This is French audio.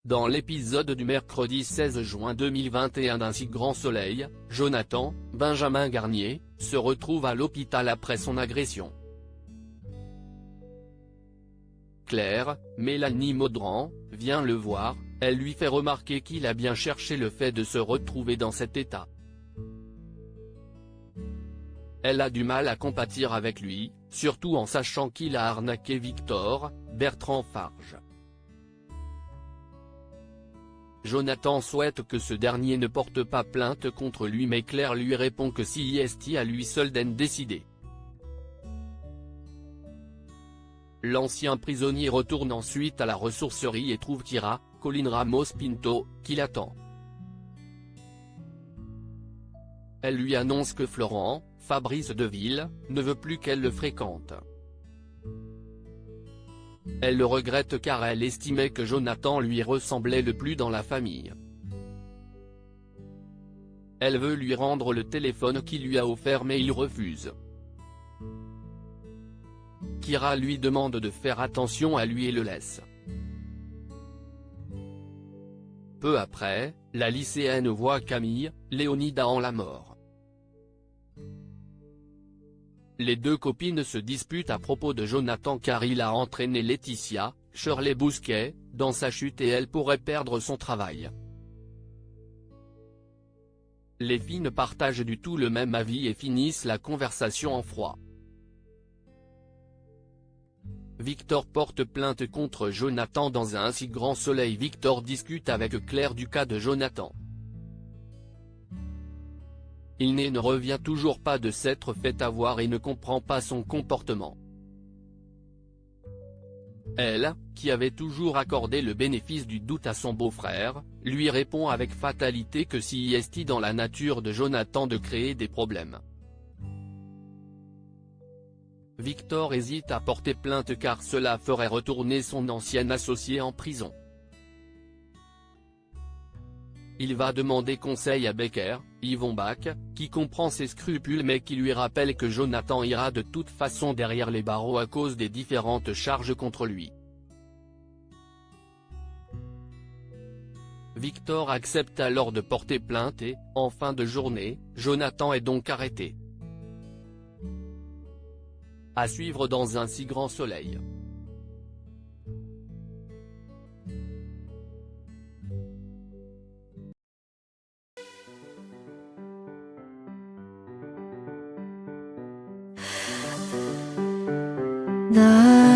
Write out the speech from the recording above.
Dans l'épisode du mercredi 16 juin 2021 d'Un si grand soleil, Jonathan, Benjamin Garnier, se retrouve à l'hôpital après son agression. Claire, Mélanie Maudran, vient le voir, elle lui fait remarquer qu'il a bien cherché le fait de se retrouver dans cet état. Elle a du mal à compatir avec lui, surtout en sachant qu'il a arnaqué Victor, Bertrand Farge. Jonathan souhaite que ce dernier ne porte pas plainte contre lui mais Claire lui répond que si c'est à lui seul d'en décider. L'ancien prisonnier retourne ensuite à la ressourcerie et trouve Kira, Colline Ramos Pinto, qui l'attend. Elle lui annonce que Florent, Fabrice Deville, ne veut plus qu'elle le fréquente. Elle le regrette car elle estimait que Jonathan lui ressemblait le plus dans la famille. Elle veut lui rendre le téléphone qu'il lui a offert mais il refuse. Kira lui demande de faire attention à lui et le laisse. Peu après, la lycéenne voit Camille, Léonida en la mort. Les deux copines se disputent à propos de Jonathan car il a entraîné Laetitia, Shirley Bousquet, dans sa chute et elle pourrait perdre son travail. Les filles ne partagent du tout le même avis et finissent la conversation en froid. Victor porte plainte contre Jonathan dans Un si grand soleil. Victor discute avec Claire du cas de Jonathan. Il ne revient toujours pas de s'être fait avoir et ne comprend pas son comportement. Elle, qui avait toujours accordé le bénéfice du doute à son beau-frère, lui répond avec fatalité que si est dans la nature de Jonathan de créer des problèmes. Victor hésite à porter plainte car cela ferait retourner son ancien associé en prison. Il va demander conseil à Becker, Yvon Bach, qui comprend ses scrupules mais qui lui rappelle que Jonathan ira de toute façon derrière les barreaux à cause des différentes charges contre lui. Victor accepte alors de porter plainte et, en fin de journée, Jonathan est donc arrêté. À suivre dans Un si grand soleil. 나